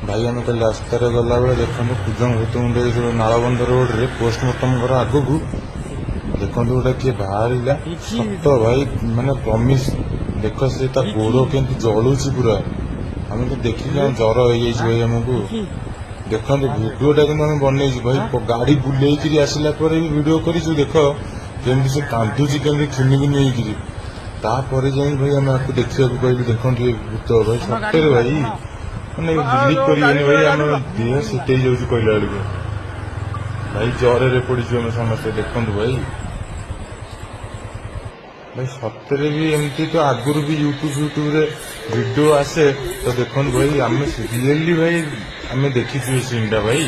भाई आम कल रास्तार गला बेले देखो कुजंग भूतमुंडे नालबंध रोड रे पोस्टमार्टम घर आग को देखो गोटे किए बाहर सत भाई माने प्रमिश देख से गोड़ के जलुची पूरा आम तो देखिक जर हो भाई आमको देखो भिडियोटा कि बनई भाई गाड़ी बुलेकरी आसला भिडियो कर देख केमी से कांदुची केमी खिनिखिनि होकर भाई आम आपको देखा कहलु देखो भूत भाई सତରେ भाई मैंने बिलीव करें भाई आम देह सीटे जाऊँ कहला बेलू भाई जरे पड़ीज आम समस्ते देखु भाई भाई सतरे भी एमती तो आगुरी भी यूट्यूब रे वीडियो आसे तो देखो भाई आम रियली भाई आम देखी सीन टा भाई